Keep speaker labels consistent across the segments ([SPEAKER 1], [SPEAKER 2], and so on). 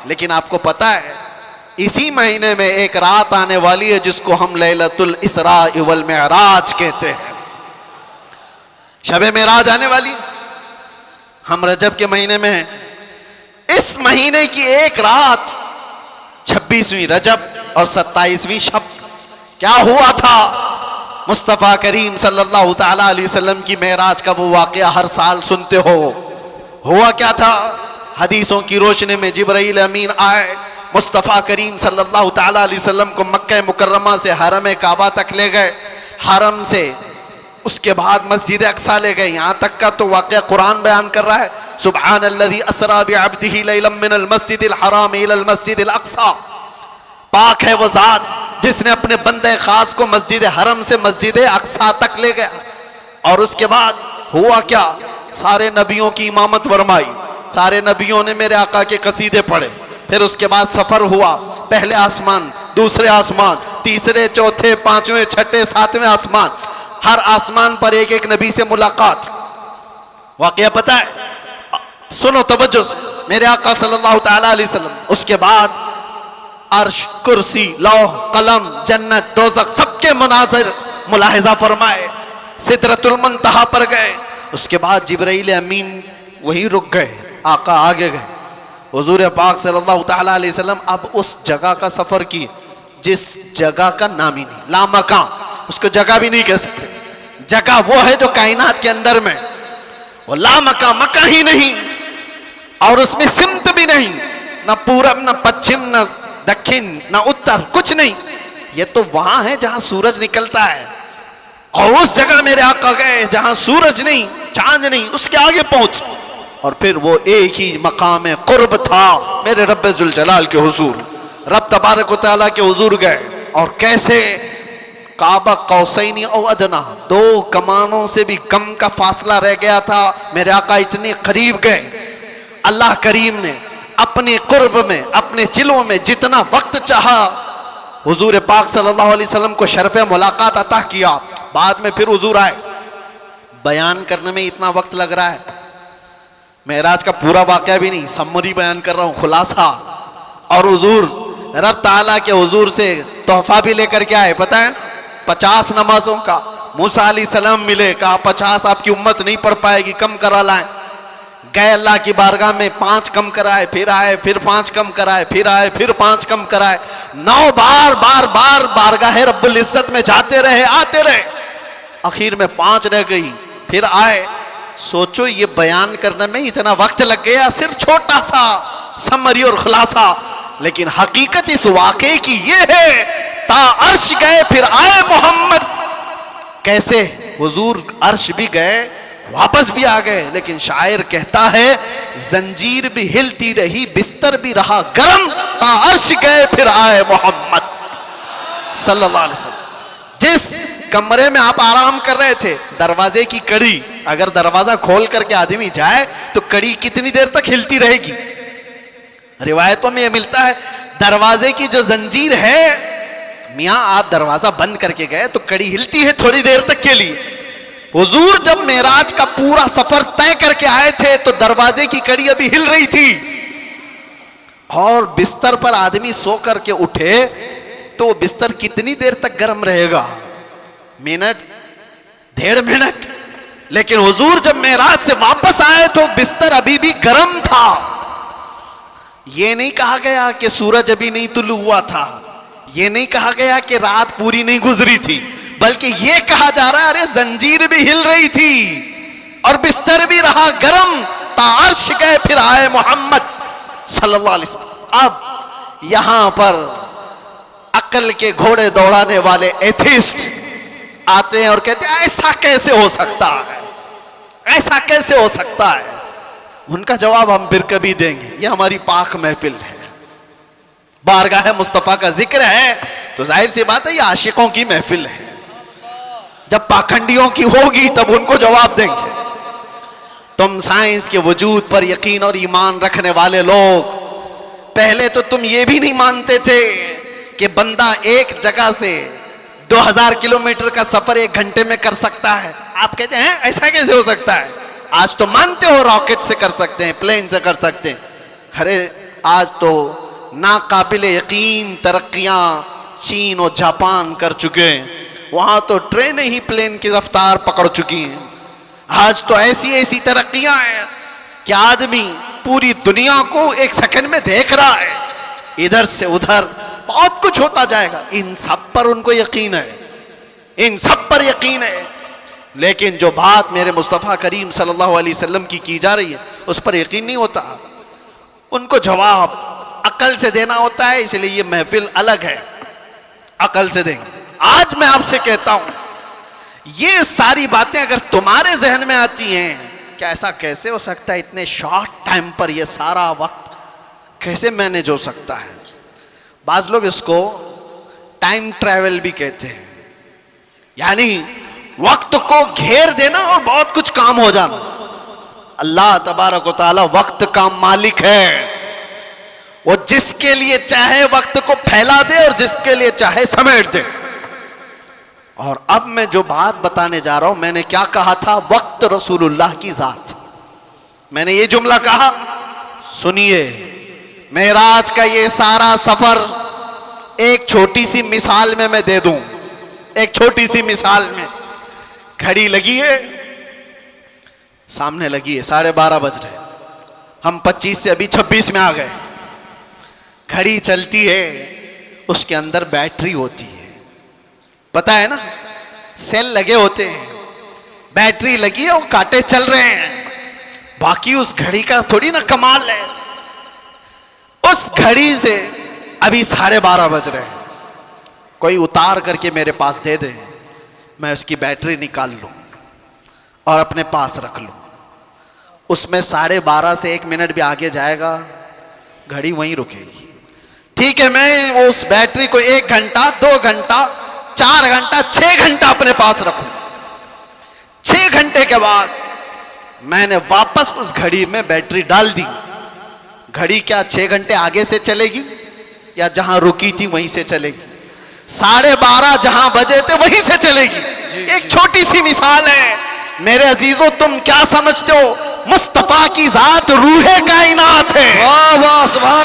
[SPEAKER 1] لیکن آپ کو پتا ہے اسی مہینے میں ایک رات آنے والی ہے جس کو ہم لیلۃ الاسراء والمعراج کہتے ہیں. شب معراج آنے والی. ہم رجب کے مہینے میں ہیں. اس مہینے کی ایک رات 26ویں رجب اور 27ویں شب کیا ہوا تھا؟ مصطفیٰ کریم صلی اللہ تعالی علیہ وسلم کی معراج کا وہ واقعہ ہر سال سنتے ہو. ہوا کیا تھا؟ حدیثوں کی روشنی میں جبرائیل امین آئے, مصطفیٰ کریم صلی اللہ تعالی علیہ وسلم کو مکہ مکرمہ سے حرم کعبہ تک لے گئے. حرم سے اس کے بعد مسجد اقصی لے گئے. یہاں تک کا تو واقعہ قرآن بیان کر رہا ہے, سبحان الذی اسری بعبدہ لیلا من المسجد الحرام الی المسجد الاقصی. پاک ہے وہ ذات جس نے اپنے بندے خاص کو مسجد حرم سے مسجد اقصی تک لے گیا. اور اس کے بعد ہوا کیا؟ سارے نبیوں کی امامت فرمائی, سارے نبیوں نے میرے آقا کے قصیدے پڑھے. پھر اس کے بعد سفر ہوا, پہلے آسمان, دوسرے آسمان, تیسرے, چوتھے, پانچویں, چھٹے, ساتویں آسمان. ہر آسمان پر ایک ایک نبی سے ملاقات. واقعہ پتا ہے؟ سنو توجہ سے, میرے آقا صلی اللہ تعالی علیہ وسلم اس کے بعد عرش, کرسی, لوح, قلم, جنت, دوزخ سب کے مناظر ملاحظہ فرمائے. سدرۃ المنتہا پر گئے. اس کے بعد جبرائیل امین وہیں رک گئے, آقا آگے گئے. حضور پاک صلی اللہ تعالی علیہ وسلم اب اس جگہ کا سفر کی جس جگہ کا نام ہی نہیں, لامکان, اس کو جگہ بھی نہیں کہہ سکتے. جگہ وہ ہے جو کائنات کے اندر میں, وہ لامکان, مکہ ہی نہیں, اور اس میں سمت بھی نہیں, نہ پورب, نہ پچھم, نہ دکھن, نہ اتر, کچھ نہیں. یہ تو وہاں ہے جہاں سورج نکلتا ہے, اور اس جگہ میرے آقا گئے جہاں سورج نہیں, چاند نہیں, اس کے آگے پہنچ. اور پھر وہ ایک ہی مقام قرب تھا میرے رب ذوالجلال کے حضور. رب تبارک و تعالیٰ کے حضور گئے, اور کیسے؟ کعبہ قوسین او ادنا, 2 کمانوں سے بھی کم کا فاصلہ رہ گیا تھا. میرے آقا اتنے قریب گئے. اللہ کریم نے اپنے قرب میں, اپنے چلوں میں جتنا وقت چاہا حضور پاک صلی اللہ علیہ وسلم کو شرف ملاقات عطا کیا. بعد میں پھر حضور آئے. بیان کرنے میں اتنا وقت لگ رہا ہے, معراج کا پورا واقعہ بھی نہیں, سمری بیان کر رہا ہوں, خلاصہ. اور حضور رب تعالیٰ کے حضور سے تحفہ بھی لے کر کے آئے, پتہ ہے 50 نمازوں کا. موسیٰ علیہ السلام ملے, کہا 50 آپ کی امت نہیں پڑھ پائے گی, کم کرا لائیں. گئے اللہ کی بارگاہ میں, 5 کم کرائے, پھر آئے, پھر 5 کم کرائے, پھر آئے, پھر 5 کم کرائے. 9 بار بار بار بارگاہ رب العزت میں جاتے رہے, آتے رہے. آخر میں 5 رہ گئی, پھر آئے. سوچو یہ بیان کرنے میں اتنا وقت لگ گیا, صرف چھوٹا سا سمری اور خلاصہ. لیکن حقیقت اس واقعے کی یہ ہے, تا عرش گئے پھر آئے محمد. کیسے؟ حضور عرش بھی گئے, واپس بھی آ گئے. لیکن شاعر کہتا ہے زنجیر بھی ہلتی رہی, بستر بھی رہا گرم, تا عرش گئے پھر آئے محمد صلی اللہ علیہ وسلم. جس کمرے میں آپ آرام کر رہے تھے, دروازے کی کڑی, اگر دروازہ کھول کر کے آدمی جائے تو کڑی کتنی دیر تک ہلتی رہے گی؟ روایتوں میں یہ ملتا ہے دروازے کی جو زنجیر ہے, میاں آپ دروازہ بند کر کے گئے تو کڑی ہلتی ہے تھوڑی دیر تک کے لیے. حضور جب معراج کا پورا سفر طے کر کے آئے تھے تو دروازے کی کڑی ابھی ہل رہی تھی, اور بستر پر آدمی سو کر کے اٹھے تو بستر کتنی دیر تک گرم رہے گا؟ Minute, 1.5 minute. لیکن حضور جب معراج سے واپس آئے تو بستر ابھی بھی گرم تھا. یہ نہیں کہا گیا کہ سورج ابھی نہیں طلوع ہوا تھا, یہ نہیں کہا گیا کہ رات پوری نہیں گزری تھی, بلکہ یہ کہا جا رہا ہے ارے زنجیر بھی ہل رہی تھی اور بستر بھی رہا گرم, تا عرش گئے پھر آئے محمد صلی اللہ علیہ وسلم. اب یہاں پر عقل کے گھوڑے دوڑانے والے ایتھیسٹ آتے ہیں اور کہتے ہیں ایسا کیسے ہو سکتا ہے, ایسا کیسے ہو سکتا ہے. ان کا جواب ہم پھر کبھی دیں گے. یہ ہماری پاک محفل ہے, بارگاہ مصطفیٰ کا ذکر ہے, تو ظاہر سی بات ہے یہ عاشقوں کی محفل ہے. جب پاکھنڈیوں کی ہوگی تب ان کو جواب دیں گے. تم سائنس کے وجود پر یقین اور ایمان رکھنے والے لوگ, پہلے تو تم یہ بھی نہیں مانتے تھے کہ بندہ ایک جگہ سے 2000 کلومیٹر کا سفر 1 گھنٹے میں کر سکتا ہے. آپ کہتے ہیں ایسا کیسے ہو سکتا ہے؟ آج تو مانتے ہو راکٹ سے کر سکتے ہیں, پلین سے کر سکتے ہیں. ارے آج تو ناقابل یقین ترقیاں چین اور جاپان کر چکے ہیں، وہاں تو ٹرینیں ہی پلین کی رفتار پکڑ چکی ہیں۔ آج تو ایسی ترقیاں ہیں کہ آدمی پوری دنیا کو ایک سیکنڈ میں دیکھ رہا ہے، ادھر سے ادھر بہت کچھ ہوتا جائے گا۔ ان سب پر ان کو یقین ہے، ان سب پر یقین ہے، لیکن جو بات میرے مصطفیٰ کریم صلی اللہ علیہ وسلم کی جا رہی ہے اس پر یقین نہیں ہوتا۔ ان کو جواب عقل سے دینا ہوتا ہے، اس لیے یہ محفل الگ ہے، عقل سے دیں گے۔ آج میں آپ سے کہتا ہوں، یہ ساری باتیں اگر تمہارے ذہن میں آتی ہیں کہ ایسا کیسے ہو سکتا ہے، اتنے شارٹ ٹائم پر یہ سارا وقت کیسے مینیج ہو سکتا ہے۔ بعض لوگ اس کو ٹائم ٹریول بھی کہتے ہیں، یعنی وقت کو گھیر دینا اور بہت کچھ کام ہو جانا۔ اللہ تبارک و تعالی وقت کا مالک ہے، وہ جس کے لیے چاہے وقت کو پھیلا دے اور جس کے لیے چاہے سمیٹ دے۔ اور اب میں جو بات بتانے جا رہا ہوں، میں نے کیا کہا تھا؟ وقت رسول اللہ کی ذات۔ میں نے یہ جملہ کہا، سنیے، معراج کا یہ سارا سفر ایک چھوٹی سی مثال میں دے دوں، ایک چھوٹی سی مثال میں۔ گھڑی لگی ہے، سامنے لگی ہے، 12:30 بج رہے، ہم 25 سے ابھی 26 میں آ گئے۔ گھڑی چلتی ہے، اس کے اندر بیٹری ہوتی ہے، پتا ہے نا، سیل لگے ہوتے ہیں، بیٹری لگی ہے، وہ کانٹے چل رہے ہیں۔ باقی اس گھڑی کا تھوڑی نا کمال ہے۔ اس گھڑی سے ابھی 12:30 بج رہے ہیں، کوئی اتار کر کے میرے پاس دے دے، میں اس کی بیٹری نکال لوں اور اپنے پاس رکھ لوں، اس میں 12:30 سے 1 منٹ بھی آگے جائے گا، گھڑی وہیں رکے گی۔ ٹھیک ہے، میں اس بیٹری کو 1 گھنٹہ 2 گھنٹہ 4 گھنٹہ 6 گھنٹہ اپنے پاس رکھوں، 6 گھنٹے کے بعد میں نے واپس اس گھڑی میں بیٹری ڈال دی۔ گھڑی کیا 6 گھنٹے آگے سے چلے گی یا جہاں رکی تھی وہیں سے چلے گی؟ 12:30 جہاں بجے تھے وہیں سے چلے گی۔ ایک چھوٹی سی مثال ہے میرے عزیزو، تم کیا سمجھتے ہو؟ مصطفیٰ کی ذات روح کائنات ہے،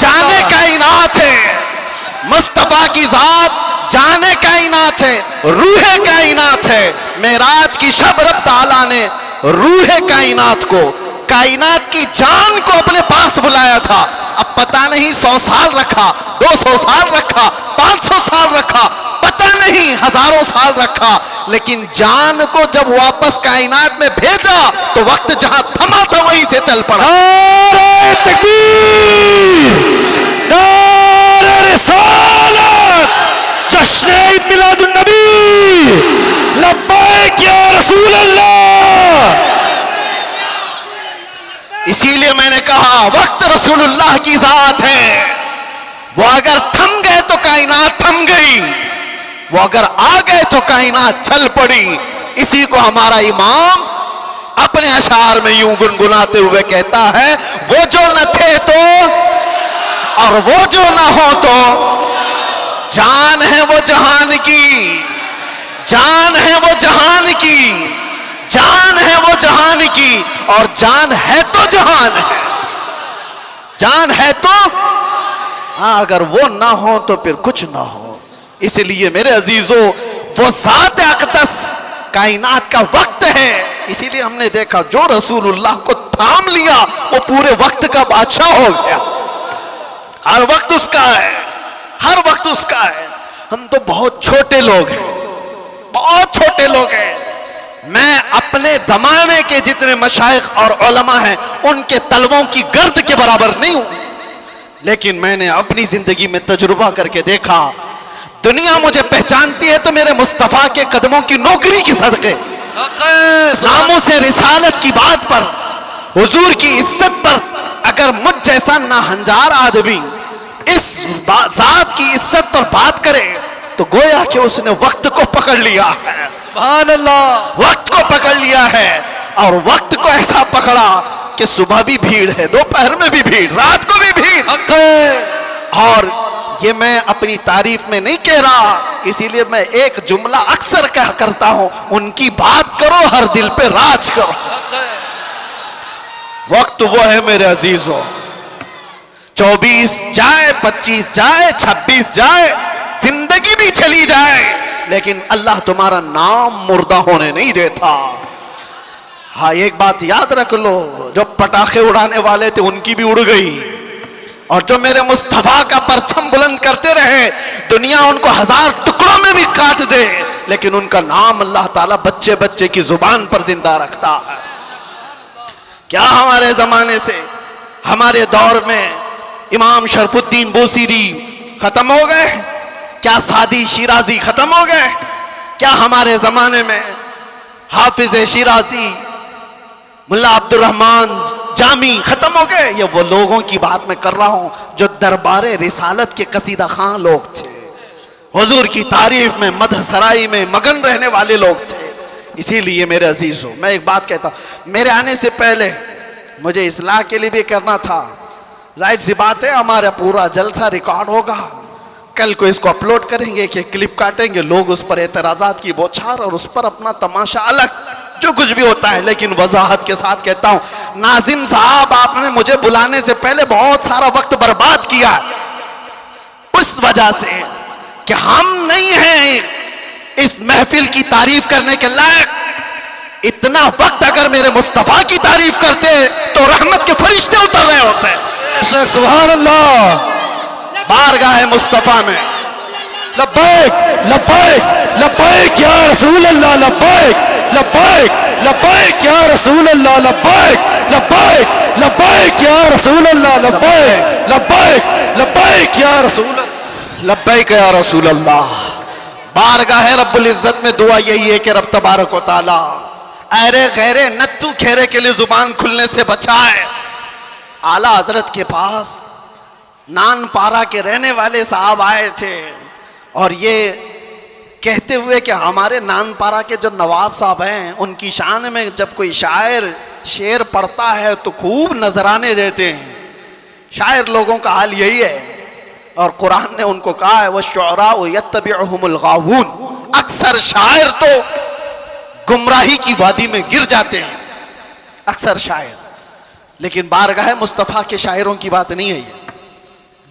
[SPEAKER 1] جان کائنات ہے۔ مصطفیٰ کی ذات جان کائنات ہے، روح کائنات ہے۔ معراج کی شب رب تعالیٰ نے روح کائنات کو، کائنات کی جان کو اپنے پاس بلایا تھا۔ اب پتہ نہیں 100 سال رکھا، 200 سال رکھا، 500 سال رکھا، پتہ نہیں ہزاروں سال رکھا، لیکن جان کو جب واپس کائنات میں بھیجا تو وقت جہاں تھما تھا وہیں سے چل پڑا۔
[SPEAKER 2] نعرہ تکبیر، نعرہ رسالت، جشن میلاد النبی، لبیک یا رسول اللہ۔
[SPEAKER 1] اسی لیے میں نے کہا وقت رسول اللہ کی ذات ہے، وہ اگر تھم گئے تو کائنات تھم گئی، وہ اگر آ گئے تو کائنات چل پڑی۔ اسی کو ہمارا امام اپنے اشعار میں یوں گنگناتے ہوئے کہتا ہے، وہ جو نہ تھے تو اور وہ جو نہ ہو تو، جان ہے وہ جہان کی، جان ہے وہ جہان کی، جان ہے وہ جہان کی، اور جان ہے تو جہان ہے، جان ہے تو ہاں، اگر وہ نہ ہو تو پھر کچھ نہ ہو۔ اس لیے میرے عزیزو، وہ ذات اقدس کائنات کا وقت ہے۔ اسی لیے ہم نے دیکھا جو رسول اللہ کو تھام لیا وہ پورے وقت کا بادشاہ ہو گیا۔ ہر وقت اس کا ہے، ہر وقت اس کا ہے۔ ہم تو بہت چھوٹے لوگ ہیں، بہت چھوٹے لوگ ہیں۔ میں اپنے زمانے کے جتنے مشائخ اور علماء ہیں ان کے طلبوں کی گرد کے برابر نہیں ہوں، لیکن میں نے اپنی زندگی میں تجربہ کر کے دیکھا، دنیا مجھے پہچانتی ہے تو میرے مصطفیٰ کے قدموں کی نوکری کی صدقے، ناموں سے رسالت کی بات پر، حضور کی عزت پر اگر مجھ جیسا ناہنجار آدمی اس ذات کی عزت پر بات کرے تو گویا کہ اس نے وقت کو پکڑ لیا ہے۔
[SPEAKER 2] سبحان اللہ،
[SPEAKER 1] وقت کو پکڑ لیا ہے، اور وقت کو ایسا پکڑا کہ صبح بھی بھیڑ ہے، دوپہر میں بھی بھیڑ، رات کو بھی بھیڑ۔ اور یہ میں اپنی تعریف میں نہیں کہہ رہا، اسی لیے میں ایک جملہ اکثر کہا کرتا ہوں، ان کی بات کرو ہر دل پہ راج کرو۔ وقت وہ ہے میرے عزیزوں 24 جائے، 25 جائے، 26 جائے، زندگی بھی چلی جائے، لیکن اللہ تمہارا نام مردہ ہونے نہیں دیتا۔ ہاں ایک بات یاد رکھ لو، جو پٹاخے اڑانے والے تھے ان کی بھی اڑ گئی، اور جو میرے مصطفیٰ کا پرچم بلند کرتے رہے، دنیا ان کو 1000 ٹکڑوں میں بھی کاٹ دے، لیکن ان کا نام اللہ تعالیٰ بچے بچے کی زبان پر زندہ رکھتا ہے۔ کیا ہمارے زمانے سے، ہمارے دور میں امام شرف الدین بوصیری ختم ہو گئے؟ کیا سعدی شیرازی ختم ہو گئے؟ کیا ہمارے زمانے میں حافظ شیرازی، ملا عبد الرحمن جامی ختم ہو گئے؟ یہ وہ لوگوں کی بات میں کر رہا ہوں جو دربار رسالت کے قصیدہ خواں لوگ تھے، حضور کی تعریف میں، مدح سرائی میں مگن رہنے والے لوگ تھے۔ اسی لیے میرے عزیزوں، میں ایک بات کہتا ہوں، میرے آنے سے پہلے مجھے اصلاح کے لیے بھی کرنا تھا۔ ظاہر سی بات ہے ہمارا پورا جلسہ ریکارڈ ہوگا، کل کو اس کو اپلوڈ کریں گے کہ کلپ کاٹیں گے، لوگ اس پر اعتراضات کی بوچھار اور اس پر اپنا تماشا الگ، جو کچھ بھی ہوتا ہے، لیکن وضاحت کے ساتھ کہتا ہوں، ناظم صاحب آپ نے مجھے بلانے سے پہلے بہت سارا وقت برباد کیا اس وجہ سے کہ ہم نہیں ہیں اس محفل کی تعریف کرنے کے لائق۔ اتنا وقت اگر میرے مصطفیٰ کی تعریف کرتے تو رحمت کے فرشتے اتر رہے ہوتے۔
[SPEAKER 2] سبحان اللہ،
[SPEAKER 1] بارگاہ مصطفیٰ میں
[SPEAKER 2] لبیک لبیک لبیک یا رسول اللہ، لبیک لبیک لبیک یا رسول اللہ، لبیک لبیک لبیک یا رسول اللہ، لبیک لبیک لبیک یا رسول اللہ،
[SPEAKER 1] لبیک یا رسول اللہ۔ بارگاہ رب العزت میں دعا یہی ہے کہ رب تبارک و تعالی ایرے غیرے نتو کھیرے کے لیے زبان کھلنے سے بچائے۔ اعلیٰ حضرت کے پاس نان پارا کے رہنے والے صاحب آئے تھے اور یہ کہتے ہوئے کہ ہمارے نان پارا کے جو نواب صاحب ہیں ان کی شان میں جب کوئی شاعر شعر پڑھتا ہے تو خوب نذرانے دیتے ہیں۔ شاعر لوگوں کا حال یہی ہے، اور قرآن نے ان کو کہا ہے وَالشُّعَرَاءُ يَتَّبِعُهُمُ الْغَاوُونَ، اکثر شاعر تو گمراہی کی وادی میں گر جاتے ہیں، اکثر شاعر، لیکن بارگاہ مصطفیٰ کے شاعروں کی بات نہیں ہے یہ،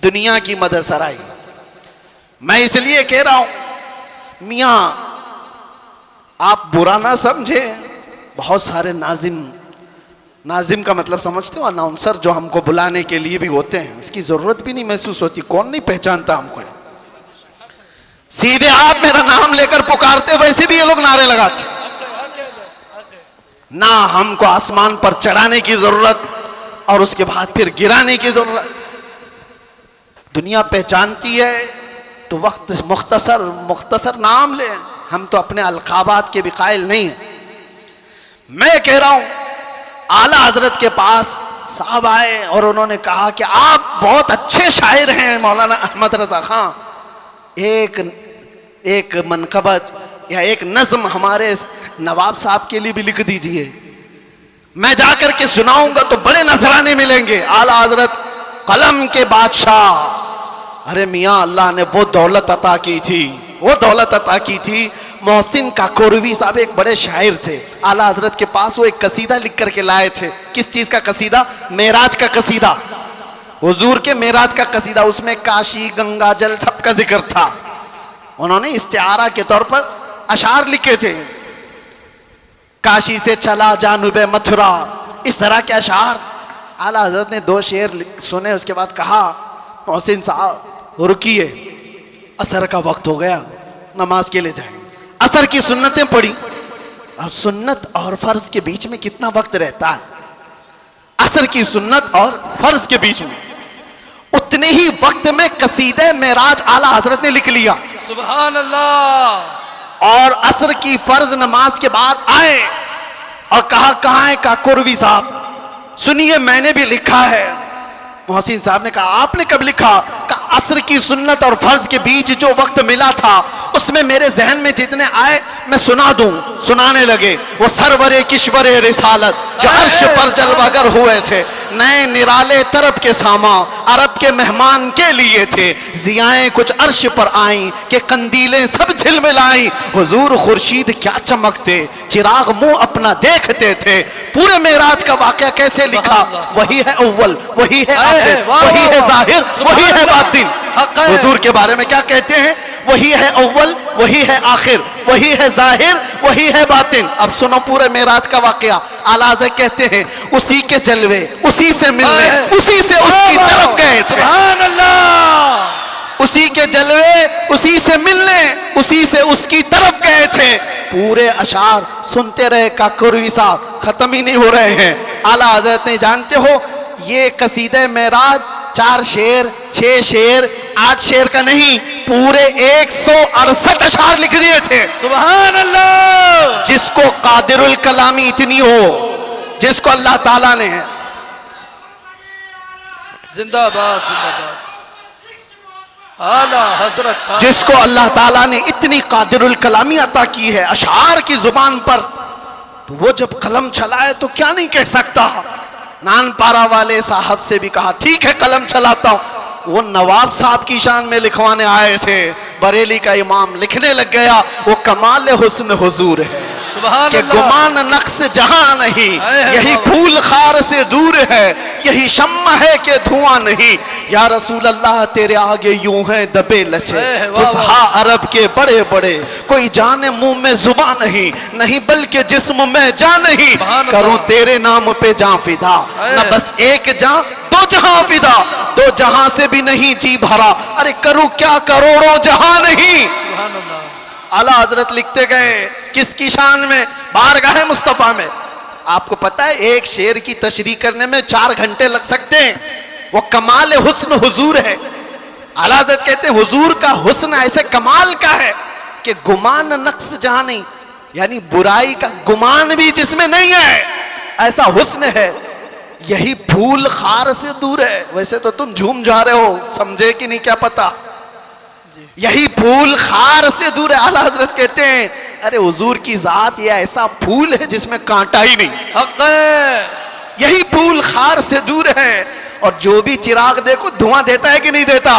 [SPEAKER 1] دنیا کی مدح سرائی۔ میں اس لیے کہہ رہا ہوں، میاں آپ برا نہ سمجھیں، بہت سارے ناظم کا مطلب سمجھتے ہو، اناؤنسر جو ہم کو بلانے کے لیے بھی ہوتے ہیں، اس کی ضرورت بھی نہیں محسوس ہوتی، کون نہیں پہچانتا ہم کو، سیدھے آپ میرا نام لے کر پکارتے، ویسے بھی یہ لوگ نعرے لگاتے۔ نہ ہم کو آسمان پر چڑھانے کی ضرورت اور اس کے بعد پھر گرانے کی ضرورت، دنیا پہچانتی ہے تو وقت مختصر نام لے، ہم تو اپنے القابات کے بھی قائل نہیں ہیں۔ میں کہہ رہا ہوں اعلیٰ حضرت کے پاس صاحب آئے اور انہوں نے کہا کہ آپ بہت اچھے شاعر ہیں مولانا احمد رضا خان، ایک منقبت یا ایک نظم ہمارے نواب صاحب کے لیے بھی لکھ دیجئے، میں جا کر کے سناؤں گا تو بڑے نذرانے ملیں گے۔ اعلیٰ حضرت قلم کے بادشاہ، ارے میاں اللہ نے وہ دولت عطا کی تھی، وہ دولت عطا کی تھی۔ محسن کاکوروی صاحب ایک بڑے شاعر تھے، اعلیٰ حضرت کے پاس وہ ایک قصیدہ لکھ کر کے لائے تھے۔ کس چیز کا قصیدہ؟ معراج کا قصیدہ، حضور کے معراج کا قصیدہ، اس میں کاشی، گنگا جل سب کا ذکر تھا۔ انہوں نے استعارہ کے طور پر اشعار لکھے تھے، کاشی سے چلا جانب متھرا، اس طرح کے اشعار۔ اعلیٰ حضرت نے 2 شعر سنے، اس کے بعد کہا محسن صاحب رکیے، عصر کا وقت ہو گیا، نماز کے لیے جائیں۔ عصر کی سنتیں پڑھی، اب سنت اور فرض کے بیچ میں کتنا وقت رہتا ہے؟ عصر کی سنت اور فرض کے بیچ میں اتنے ہی وقت میں قصیدہ معراج اعلیٰ حضرت نے لکھ لیا۔
[SPEAKER 2] سبحان اللہ۔
[SPEAKER 1] اور عصر کی فرض نماز کے بعد آئے اور کہا کہاں ہے کاکوروی صاحب، سنیے میں نے بھی لکھا ہے۔ محسن صاحب نے کہا آپ نے کب لکھا؟ عصر کی سنت اور فرض کے بیچ جو وقت ملا تھا اس میں میرے ذہن میں جتنے آئے میں سنا دوں. سنانے لگے. وہ سرور کشور رسالت جو عرش پر جلوہ گر ہوئے تھے, نئے نرالے طرب کے ساما عرب کے مہمان کے لیے تھے. ضیائیں کچھ عرش پر آئیں کہ قندیلیں سب جھلملائیں. حضور خورشید کیا چمکتے, چراغ منہ اپنا دیکھتے تھے. پورے معراج کا واقعہ کیسے لکھا؟ وہی ہے اول, وہی ہے آخر, وہی ہے ظاہر, وہی ہے باطن. حضور کے بارے میں کیا کہتے ہیں؟ وہی ہے اول, وہی ہے آخر, وہی ہے ظاہر, وہی ہے باطن. اب سنو پورے معراج کا واقعہ. اعلیٰ حضرت کہتے ہیں اسی کے جلوے, اسی سے ملنے, اسی سے اس کی طرف گئے تھے.
[SPEAKER 2] سبحان اللہ.
[SPEAKER 1] اسی کے جلوے, اسی سے ملنے, اسی سے اس کی طرف گئے تھے. پورے اشعار سنتے رہے کاکروی صاحب, ختم ہی نہیں ہو رہے ہیں. اعلیٰ حضرت نے, جانتے ہو یہ قصیدہ معراج 4 شعر, 6 شعر, 8 شعر کا نہیں, پورے 168 اشعار لکھ دیے تھے.
[SPEAKER 2] سبحان اللہ.
[SPEAKER 1] جس کو قادر الکلامی اتنی ہو, جس کو اللہ تعالیٰ نے,
[SPEAKER 2] زندہ باد زندہ باد اعلیٰ حضرت,
[SPEAKER 1] جس کو اللہ تعالیٰ نے اتنی قادر الکلامی عطا کی ہے اشعار کی زبان پر, تو وہ جب قلم چلائے تو کیا نہیں کہہ سکتا. نان پارا والے صاحب سے بھی کہا ٹھیک ہے قلم چلاتا ہوں. وہ نواب صاحب کی شان میں لکھوانے آئے تھے, بریلی کا امام لکھنے لگ گیا وہ کمال حسن حضور ہے
[SPEAKER 2] سبحان
[SPEAKER 1] کہ
[SPEAKER 2] اللہ.
[SPEAKER 1] گمان نقص جہاں نہیں, یہی پھول خار سے دور ہے, یہی شمع ہے کہ دھواں نہیں. یا رسول اللہ تیرے آگے یوں ہیں دبے لچے فصحا عرب کے بڑے بڑے, کوئی جانے منہ میں زباں نہیں, نہیں بلکہ جسم میں جان نہیں. کروں تیرے نام پہ جاں فدا, نہ بس ایک جاں دو جہاں فدا, 2 جہاں سے بھی نہیں جی بھرا, ارے کروں کیا کروڑوں جہاں نہیں.
[SPEAKER 2] سبحان اللہ.
[SPEAKER 1] اعلیٰ حضرت لکھتے گئے کس کی شان میں؟ بارگاہ مصطفیٰ میں. آپ کو پتا ہے ایک شعر کی تشریح کرنے میں 4 گھنٹے لگ سکتے ہیں. وہ کمال حسن حضور ہے. اعلیٰ حضرت کہتے ہیں حضور کا حسن ایسے کمال کا ہے کہ گمان نقص جہاں نہیں, یعنی برائی کا گمان بھی جس میں نہیں ہے, ایسا حسن ہے. یہی پھول خار سے دور ہے. ویسے تو تم جھوم جا رہے ہو, سمجھے کہ نہیں کیا پتا. یہی پھول خار سے دور ہے. اعلیٰ حضرت کہتے ہیں ارے حضور کی ذات یہ ایسا پھول ہے جس میں کانٹا ہی نہیں.
[SPEAKER 2] حق ہے.
[SPEAKER 1] یہی پھول خار سے دور ہے, اور جو بھی چراغ دیکھو دھواں دیتا ہے کہ نہیں دیتا.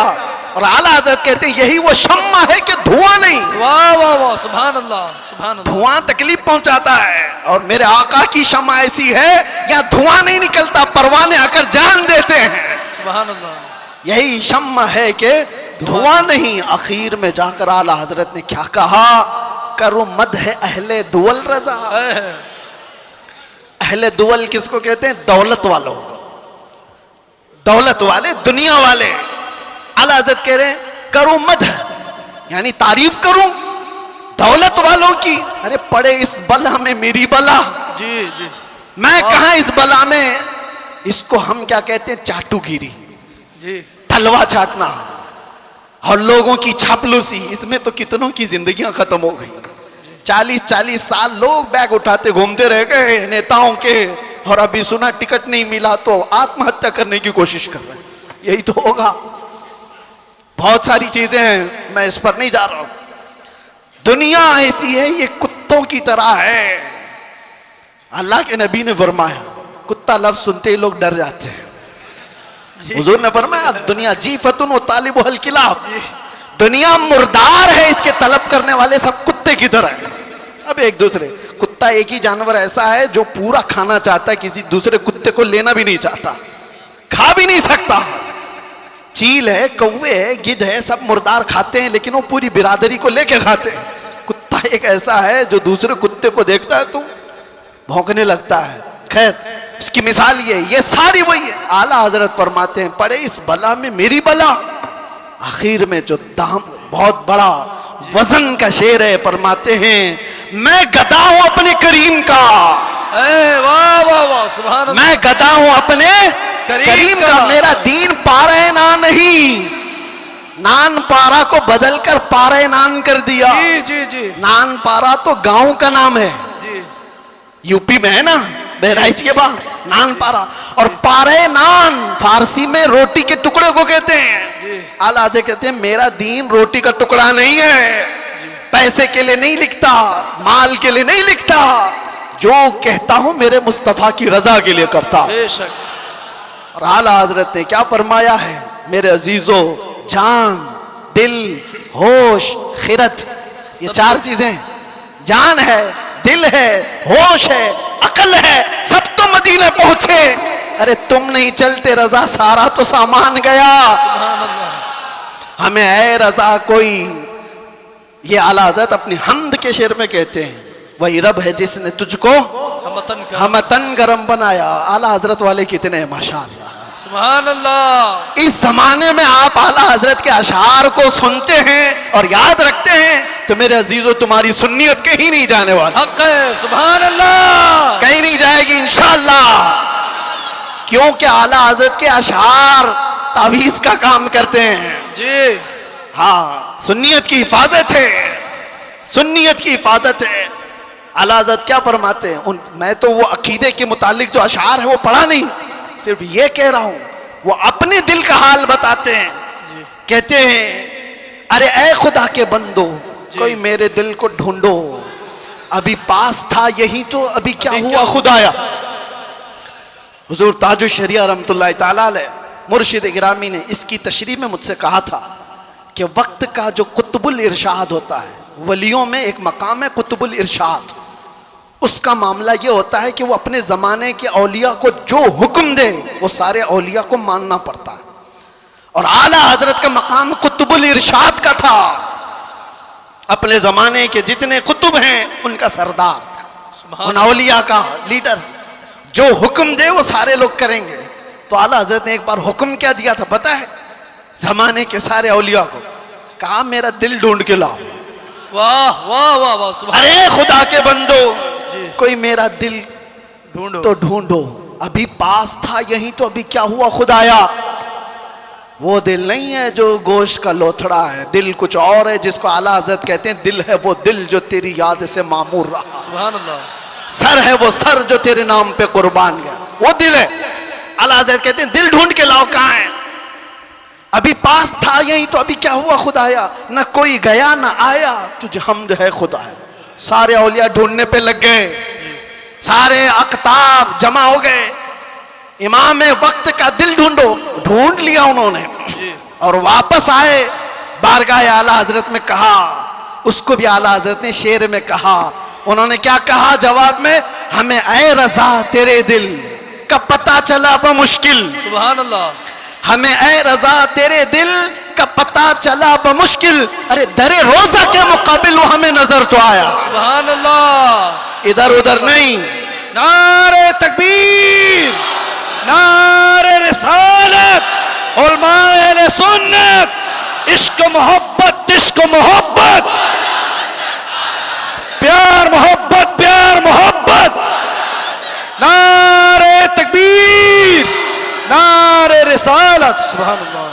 [SPEAKER 1] اور اعلیٰ حضرت کہتے ہیں یہی وہ شمع ہے کہ دھواں نہیں.
[SPEAKER 2] واہ واہ واہ سبحان اللہ سبحان اللہ.
[SPEAKER 1] دھواں تکلیف پہنچاتا ہے, اور میرے آقا کی شمع ایسی ہے یہاں دھواں نہیں نکلتا, پروانے آ کر جان دیتے ہیں.
[SPEAKER 2] سبحان اللہ.
[SPEAKER 1] یہی شمع ہے کہ دھواں نہیں. آخر میں جا کر اعلیٰ حضرت نے کیا کہا؟ کرو مدح اہل دول رضا. اہل دول کس کو کہتے ہیں؟ دولت والوں کو, دولت والے, دنیا والے. اعلیٰ حضرت کہہ رہے ہیں کرو مدح, یعنی تعریف کروں دولت والوں کی. ارے پڑے اس بلا میں میری بلا,
[SPEAKER 2] جی جی
[SPEAKER 1] میں کہاں اس بلا میں. اس کو ہم کیا کہتے ہیں؟ چاٹو گیری,
[SPEAKER 2] جی
[SPEAKER 1] تلوا چاٹنا اور لوگوں کی چاپلوسی. اس میں تو کتنوں کی زندگیاں ختم ہو گئی. 40-40 سال لوگ بیگ اٹھاتے گھومتے رہ گئے نیتاؤں کے, اور ابھی سنا ٹکٹ نہیں ملا تو آتم ہتیا کرنے کی کوشش کر رہے ہیں. یہی تو ہوگا. بہت ساری چیزیں ہیں, میں اس پر نہیں جا رہا ہوں. دنیا ایسی ہے, یہ کتوں کی طرح ہے. اللہ کے نبی نے فرمایا کتا لفظ سنتے ہی لوگ ڈر جاتے ہیں. حضور نے فرمایا دنیا جیفتن و طالب الکلاب, دنیا مردار ہے, اس کے طلب کرنے والے سب کتے کی طرح ہیں. اب ایک دوسرے, کتا ایک ہی جانور ایسا ہے جو پورا کھانا چاہتا ہے, کسی دوسرے کتے کو لینا بھی نہیں چاہتا, کھا بھی نہیں سکتا. چیل ہے, کوے ہے, گدھ ہے, سب مردار کھاتے ہیں, لیکن وہ پوری برادری کو لے کے کھاتے ہیں. کتا ایک ایسا ہے جو دوسرے کتے کو دیکھتا ہے تو بھونکنے لگتا ہے. خیر اس کی مثال یہ ساری وہی ہے. اعلیٰ حضرت فرماتے ہیں پڑے اس بلا میں میری بلا. آخر میں جو دام بہت بڑا وزن کا شعر ہے, فرماتے ہیں میں گدا ہوں اپنے کریم کا.
[SPEAKER 2] واہ واہ واہ سبحان اللہ.
[SPEAKER 1] میں گدا ہوں اپنے کریم کا. میرا دین پارے نان نہیں, نان پارا کو بدل کر پارے نان کر دیا.
[SPEAKER 2] جی جی جی
[SPEAKER 1] نان پارا تو گاؤں کا نام ہے,
[SPEAKER 2] جی
[SPEAKER 1] یو پی میں ہے نا, بہرائچ کے بعد نان پارا. اور پارے نان فارسی میں روٹی کے ٹکڑے کو کہتے ہیں. اعلیٰ حضرت کہتے ہیں میرا دین روٹی کا ٹکڑا نہیں ہے, پیسے کے لیے نہیں لکھتا، مال کے لیے نہیں لکھتا، جو کہتا ہوں میرے مصطفیٰ کی رضا کے لیے کرتا.
[SPEAKER 2] بے شک.
[SPEAKER 1] اور اعلیٰ حضرت نے کیا فرمایا ہے میرے عزیزو؟ جان، دل، ہوش، خرد، یہ چار چیزیں. جان ہے، دل ہے، ہوش ہے، عقل ہے، سب تو مدینے پہنچے. ارے تم نہیں چلتے رضا، سارا تو سامان گیا.
[SPEAKER 2] سبحان اللہ.
[SPEAKER 1] ہمیں اے رضا کوئی، یہ اعلیٰ حضرت اپنی حمد کے شعر میں کہتے ہیں، وہی رب ہے جس نے تجھ کو ہمتن گرم بنایا. اعلیٰ حضرت والے کتنے ہیں ماشاءاللہ.
[SPEAKER 2] سبحان اللہ.
[SPEAKER 1] اس زمانے میں آپ اعلیٰ حضرت کے اشعار کو سنتے ہیں اور یاد رکھتے ہیں تو میرے عزیزو تمہاری سنیت کہیں نہیں جانے والی.
[SPEAKER 2] حق ہے. سبحان اللہ.
[SPEAKER 1] کہیں نہیں جائے گی انشاءاللہ، کیونکہ اعلیٰ حضرت کے اشعار تعویذ کا کام کرتے ہیں.
[SPEAKER 2] جی.
[SPEAKER 1] ہاں، سنیت کی حفاظت ہے، سنیت کی حفاظت ہے. اعلیٰ حضرت کیا فرماتے ہیں؟ میں تو وہ عقیدے کے متعلق جو اشعار ہے وہ پڑھا نہیں، صرف یہ کہہ رہا ہوں، وہ اپنے دل کا حال بتاتے ہیں. کہتے ہیں ارے اے خدا کے بندو، کوئی میرے دل کو ڈھونڈو، ابھی پاس تھا یہی تو ابھی کیا ہوا خدایا. حضور تاج الشریعہ رحمۃ اللہ تعالیٰ علیہ مرشد گرامی نے اس کی تشریح میں مجھ سے کہا تھا کہ وقت کا جو قطب الارشاد ہوتا ہے، ولیوں میں ایک مقام ہے قطب الارشاد، اس کا معاملہ یہ ہوتا ہے کہ وہ اپنے زمانے کے اولیاء کو جو حکم دے وہ سارے اولیاء کو ماننا پڑتا ہے. اور اعلیٰ حضرت کا مقام قطب الارشاد کا تھا، اپنے زمانے کے جتنے قطب ہیں ان کا سردار، ان اولیاء کا لیڈر، جو حکم دے وہ سارے لوگ کریں گے. تو اعلیٰ حضرت نے ایک بار حکم کیا دیا تھا پتہ ہے؟ زمانے کے سارے اولیاء کو کہا میرا دل ڈھونڈ کے لاؤ.
[SPEAKER 2] واہ واہ واہ واہ. سبحان.
[SPEAKER 1] ارے خدا کے بندو،
[SPEAKER 2] جی.
[SPEAKER 1] کوئی میرا دل
[SPEAKER 2] ڈھونڈو
[SPEAKER 1] تو ڈھونڈو، ابھی پاس تھا یہی تو ابھی کیا ہوا خدایا. وہ دل نہیں ہے جو گوشت کا لوتھڑا ہے، دل کچھ اور ہے جس کو اعلیٰ حضرت کہتے ہیں دل ہے وہ دل جو تیری یاد سے معمور رہا.
[SPEAKER 2] سبحان اللہ.
[SPEAKER 1] سر ہے وہ سر جو تیرے نام پہ قربان گیا، وہ دل ہے. اعلیٰ حضرت کہتے ہیں دل ڈھونڈ کے لاؤ، کہاں ہے؟ ابھی پاس تھا یہی تو ابھی کیا ہوا خدایا. نہ کوئی گیا نہ آیا، تجھے حمد ہے خدایا. سارے اولیاء ڈھونڈنے پہ لگ گئے، سارے اقطاب جمع ہو گئے. امام وقت کا دل ڈھونڈو، ڈھونڈ لیا انہوں نے اور واپس آئے بارگاہ اعلیٰ حضرت میں. کہا اس کو بھی اعلیٰ حضرت نے شعر میں کہا. انہوں نے کیا کہا جواب میں؟ ہمیں اے رضا تیرے دل کا پتہ چلا بمشکل.
[SPEAKER 2] سبحان اللہ.
[SPEAKER 1] ہمیں اے رضا تیرے دل کا پتہ چلا بمشکل. ارے در روزہ کے مقابل وہ ہمیں نظر تو آیا.
[SPEAKER 2] سبحان اللہ.
[SPEAKER 1] ادھر ادھر نہیں.
[SPEAKER 2] نعرہ تکبیر، نعرہ رسالت، علماء اہل سنت، عشق محبت، عشق محبت، پیار محبت، پیار محبت. نعرہ تکبیر، نعرہ رسالت. سبحان اللہ.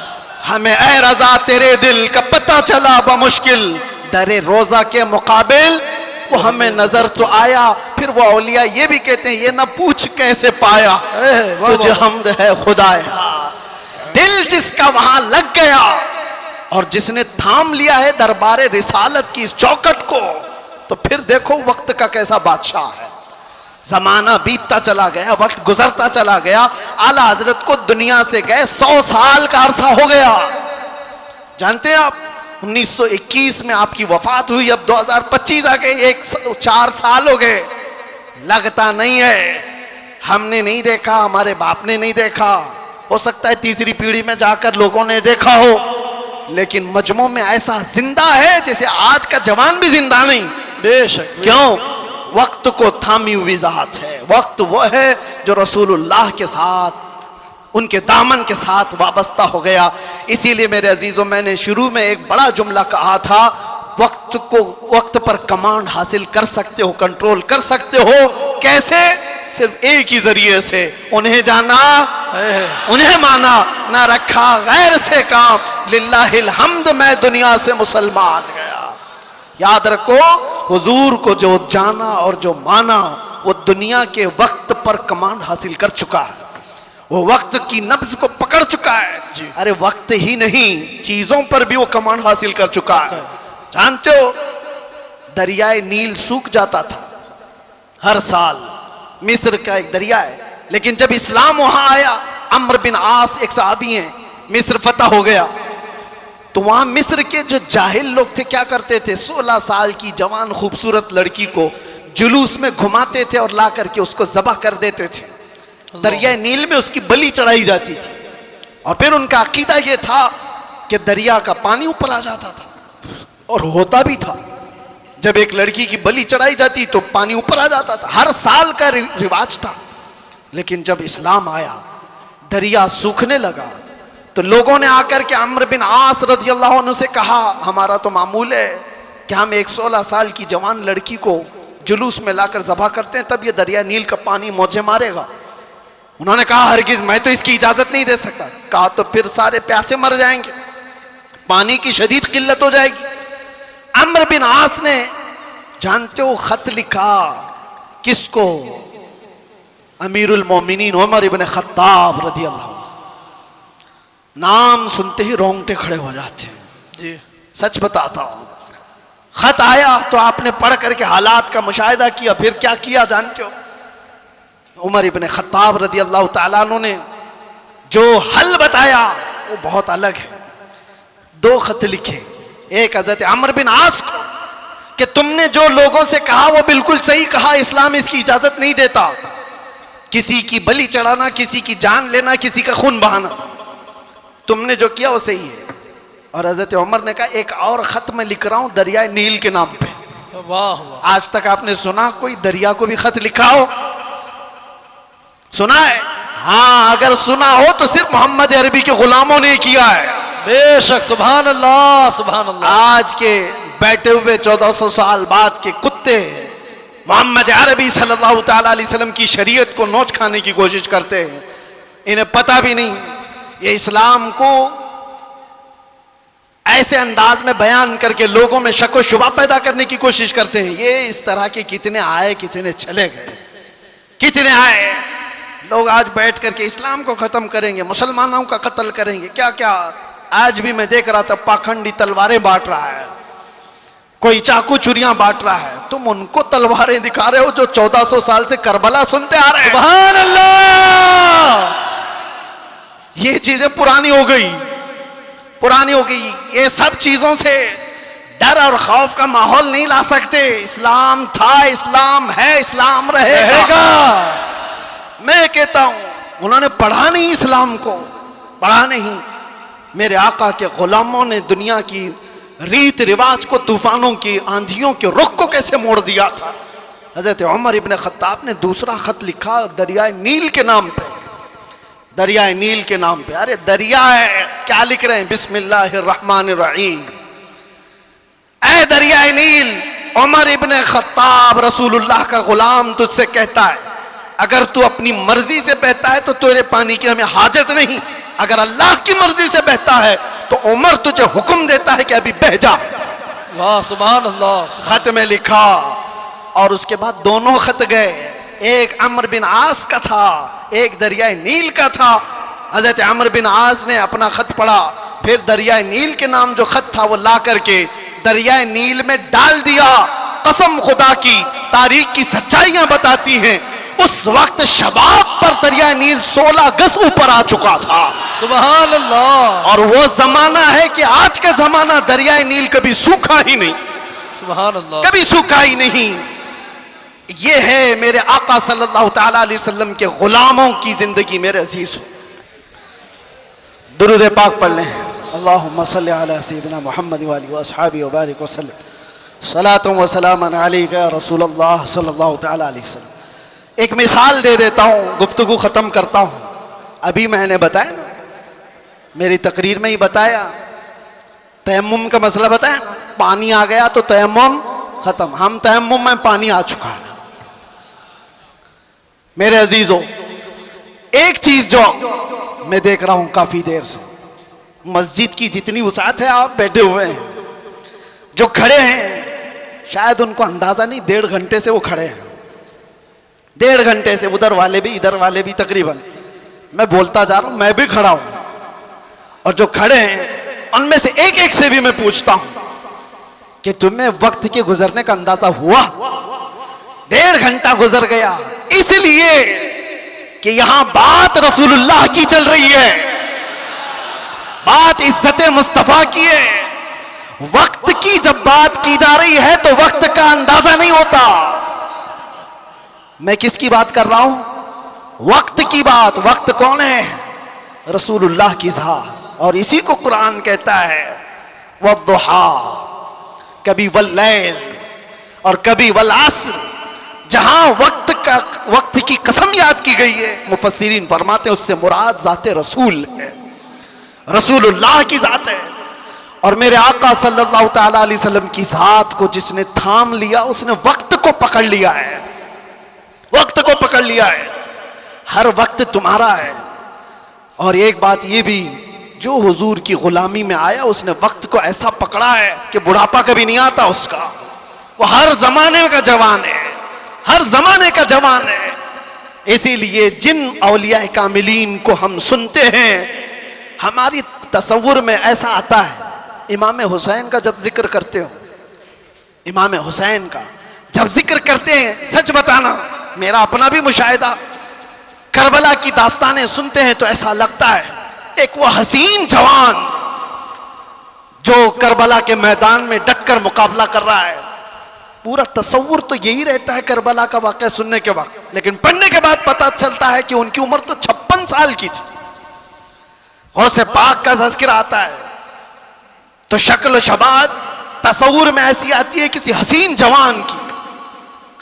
[SPEAKER 1] ہمیں اے رضا تیرے دل کا پتہ چلا بمشکل، در روزہ کے مقابل وہ ہمیں نظر تو آیا. پھر وہ اولیاء یہ بھی کہتے ہیں یہ نہ پوچھ کیسے پایا، تجھے حمد ہے خدایا. دل جس کا وہاں لگ گیا اور جس نے تھام لیا ہے دربار رسالت کی اس چوکٹ کو، تو پھر دیکھو وقت کا کیسا بادشاہ ہے. زمانہ بیتتا چلا گیا، وقت گزرتا چلا گیا. اعلیٰ حضرت کو دنیا سے گئے 100 سال کا عرصہ ہو گیا. جانتے ہیں آپ 1921 میں آپ کی وفات ہوئی، اب 2025 آ گئے، 4 سال ہو گئے. لگتا نہیں ہے، ہم نے نہیں دیکھا، ہمارے باپ نے نہیں دیکھا، ہو سکتا ہے تیسری پیڑھی میں جا کر لوگوں نے دیکھا ہو، لیکن مجموع میں ایسا زندہ ہے جیسے آج کا جوان بھی زندہ نہیں.
[SPEAKER 2] بے شک.
[SPEAKER 1] کیوں؟ وقت کو تھامی ہوئی ذات ہے. وقت وہ ہے جو رسول اللہ کے ساتھ، ان کے دامن کے ساتھ وابستہ ہو گیا. اسی لیے میرے عزیزوں، میں نے شروع میں ایک بڑا جملہ کہا تھا، وقت پر کمانڈ حاصل کر سکتے ہو، کنٹرول کر سکتے ہو. کیسے؟ صرف ایک ہی ذریعے سے، انہیں جانا، انہیں مانا، نہ رکھا غیر سے کام. للہ الحمد میں دنیا سے مسلمان گیا. یاد رکھو، حضور کو جو جانا اور جو مانا وہ دنیا کے وقت پر کمانڈ حاصل کر چکا ہے، وہ وقت کی نبض کو پکڑ چکا ہے. ارے وقت ہی نہیں، چیزوں پر بھی وہ کمانڈ حاصل کر چکا ہے. جانتے ہو دریائے نیل سوکھ جاتا تھا ہر سال. مصر کا ایک دریا ہے, لیکن جب اسلام وہاں آیا, عمرو بن عاص ایک صحابی ہیں, مصر فتح ہو گیا, تو وہاں مصر کے جو جاہل لوگ تھے کیا کرتے تھے, 16 سال کی جوان خوبصورت لڑکی کو جلوس میں گھماتے تھے اور لا کر کے اس کو ذبح کر دیتے تھے. دریائے نیل میں اس کی بلی چڑھائی جاتی تھی, اور پھر ان کا عقیدہ یہ تھا کہ دریا کا پانی اوپر آ جاتا تھا, اور ہوتا بھی تھا. جب ایک لڑکی کی بلی چڑھائی جاتی تو پانی اوپر آ جاتا تھا, ہر سال کا رواج تھا. لیکن جب اسلام آیا, دریا سوکھنے لگا, تو لوگوں نے آ کر کے عمرو بن عاص رضی اللہ عنہ سے کہا, ہمارا تو معمول ہے کہ ہم ایک 16 سال کی جوان لڑکی کو جلوس میں لا کر ذبح کرتے ہیں, تب یہ دریا نیل کا پانی موجے مارے گا. انہوں نے کہا ہرگز میں تو اس کی اجازت نہیں دے سکتا. کہا تو پھر سارے پیاسے مر جائیں گے, پانی کی شدید قلت ہو جائے گی. عمرو بن عاص نے, جانتے ہو, خط لکھا کس کو, امیر المومنین عمر ابن خطاب رضی اللہ عنہ. نام سنتے ہی رونگٹے کھڑے ہو جاتے ہیں.
[SPEAKER 2] جی
[SPEAKER 1] سچ بتاتا ہوں, خط آیا تو آپ نے پڑھ کر کے حالات کا مشاہدہ کیا, پھر کیا کیا جانتے ہو, عمر ابن خطاب رضی اللہ تعالیٰ عنہ نے جو حل بتایا وہ بہت الگ ہے. 2 خط لکھے, ایک حضرت عمرو بن عاص کو کہ تم نے جو لوگوں سے کہا وہ بالکل صحیح کہا, اسلام اس کی اجازت نہیں دیتا, کسی کی بلی چڑھانا, کسی کی جان لینا, کسی کا خون بہانا, تم نے جو کیا وہ صحیح ہے. اور حضرت عمر نے کہا ایک اور خط میں لکھ رہا ہوں دریائے نیل کے نام پہ.
[SPEAKER 2] واہ واہ.
[SPEAKER 1] آج تک آپ نے سنا کوئی دریا کو بھی خط لکھا ہو؟ سنا ہے؟ ہاں, اگر سنا ہو تو صرف محمد عربی کے غلاموں نے کیا ہے.
[SPEAKER 2] بے شک, سبحان اللہ سبحان اللہ.
[SPEAKER 1] آج کے بیٹھے ہوئے 1400 سال بعد کے کتے محمد عربی صلی اللہ تعالی علیہ وسلم کی شریعت کو نوچ کھانے کی کوشش کرتے ہیں, انہیں پتہ بھی نہیں. یہ اسلام کو ایسے انداز میں بیان کر کے لوگوں میں شک و شبہ پیدا کرنے کی کوشش کرتے ہیں. یہ اس طرح کے کتنے آئے, کتنے چلے گئے, کتنے آئے. لوگ آج بیٹھ کر کے اسلام کو ختم کریں گے, مسلمانوں کا قتل کریں گے, کیا کیا. آج بھی میں دیکھ رہا تھا پاکھنڈی تلواریں بانٹ رہا ہے, کوئی چاقو چوریاں بانٹ رہا ہے. تم ان کو تلواریں دکھا رہے ہو جو 1400 سال سے کربلا سنتے آ رہے ہیں.
[SPEAKER 2] سبحان اللہ.
[SPEAKER 1] یہ چیزیں پرانی ہو گئی, پرانی ہو گئی. یہ سب چیزوں سے ڈر اور خوف کا ماحول نہیں لا سکتے. اسلام تھا, اسلام ہے, اسلام رہے گا. میں کہتا ہوں انہوں نے پڑھا نہیں اسلام کو, پڑھا نہیں. میرے آقا کے غلاموں نے دنیا کی ریت رواج کو, طوفانوں کی, آندھیوں کے رخ کو کیسے موڑ دیا تھا. حضرت عمر ابن خطاب نے دوسرا خط لکھا دریائے نیل کے نام پہ, دریائے نیل کے نام پہ. ارے دریا ہے, کیا لکھ رہے ہیں, بسم اللہ الرحمن الرحیم. اے دریائے نیل, عمر ابن خطاب رسول اللہ کا غلام تجھ سے کہتا ہے اگر تو اپنی مرضی سے بہتا ہے تو تیرے پانی کی ہمیں حاجت نہیں, اگر اللہ کی مرضی سے بہتا ہے تو عمر تجھے حکم دیتا ہے کہ ابھی بہہ جا.
[SPEAKER 2] واہ سبحان اللہ.
[SPEAKER 1] خط میں لکھا, اور اس کے بعد دونوں خط گئے, ایک عمرو بن عاص کا تھا, ایک دریائے نیل کا تھا. حضرت عمرو بن عاص نے اپنا خط پڑھا, پھر دریائے نیل کے نام جو خط تھا وہ لا کر کے دریائے نیل میں ڈال دیا. قسم خدا کی, تاریخ کی سچائیاں بتاتی ہیں اس وقت شباب پر دریائے نیل 16 گز اوپر آ چکا تھا.
[SPEAKER 2] سبحان اللہ.
[SPEAKER 1] اور وہ زمانہ ہے کہ آج کا زمانہ دریائے نیل کبھی سوکھا ہی نہیں,
[SPEAKER 2] سبحان اللہ.
[SPEAKER 1] کبھی سوکھا ہی نہیں. یہ ہے میرے آقا صلی اللہ تعالی علیہ وسلم کے غلاموں کی زندگی. میرے عزیز, درود پاک پڑھ لیں. اللہم صلی علی سیدنا محمد وآلہ واصحابہ وبارک وسلم. صلاۃ و سلام علیک یا رسول اللہ صلی اللہ تعالی علیہ وسلم. ایک مثال دے دیتا ہوں, گفتگو ختم کرتا ہوں. ابھی میں نے بتایا نا, میری تقریر میں ہی بتایا, تیمم کا مسئلہ بتایا نا, پانی آ گیا تو تیمم ختم. ہم تیمم میں پانی آ چکا ہے. میرے عزیزوں, ایک چیز جو میں دیکھ رہا ہوں کافی دیر سے, مسجد کی جتنی وسعت ہے, آپ بیٹھے ہوئے ہیں, جو کھڑے ہیں شاید ان کو اندازہ نہیں, 1.5 گھنٹے سے وہ کھڑے ہیں, 1.5 گھنٹے سے, ادھر والے بھی ادھر والے بھی. تقریباً میں بولتا جا رہا ہوں, میں بھی کھڑا ہوں, اور جو کھڑے ہیں ان میں سے ایک ایک سے بھی میں پوچھتا ہوں کہ تمہیں وقت کے گزرنے کا اندازہ ہوا؟ 1.5 گھنٹہ گزر گیا، اس لیے کہ یہاں بات رسول اللہ کی چل رہی ہے، بات عزت مصطفیٰ کی ہے۔ وقت کی جب بات کی جا رہی ہے تو وقت کا اندازہ نہیں ہوتا۔ میں کس کی بات کر رہا ہوں؟ وقت کی بات۔ وقت کون ہے؟ رسول اللہ کی ذات، اور اسی کو قرآن کہتا ہے والضحیٰ، کبھی واللیل اور کبھی والعصر۔ جہاں وقت کی قسم یاد کی گئی ہے، مفسرین فرماتے ہیں اس سے مراد ذات رسول ہے، رسول اللہ کی ذات ہے۔ اور میرے آقا صلی اللہ تعالی علیہ وسلم کی ذات کو جس نے تھام لیا، اس نے وقت کو پکڑ لیا ہے، وقت کو پکڑ لیا ہے۔ ہر وقت تمہارا ہے۔ اور ایک بات یہ بھی، جو حضور کی غلامی میں آیا اس نے وقت کو ایسا پکڑا ہے کہ بڑھاپا کبھی نہیں آتا اس کا، وہ ہر زمانے کا جوان ہے، ہر زمانے کا جوان ہے۔ اسی لیے جن اولیاء کاملین کو ہم سنتے ہیں، ہماری تصور میں ایسا آتا ہے، امام حسین کا جب ذکر کرتے ہو، امام حسین کا جب ذکر کرتے ہیں، سچ بتانا میرا اپنا بھی مشاہدہ، کربلا کی داستانیں سنتے ہیں تو ایسا لگتا ہے ایک وہ حسین جوان جو کربلا کے میدان میں ڈٹ کر مقابلہ کر رہا ہے۔ پورا تصور تو یہی رہتا ہے کربلا کا واقعہ سننے کے وقت، لیکن پڑھنے کے بعد پتہ چلتا ہے کہ ان کی عمر تو 56 سال کی تھی۔ غوث پاک کا تذکرہ آتا ہے تو شکل و شباب تصور میں ایسی آتی ہے کسی حسین جوان کی،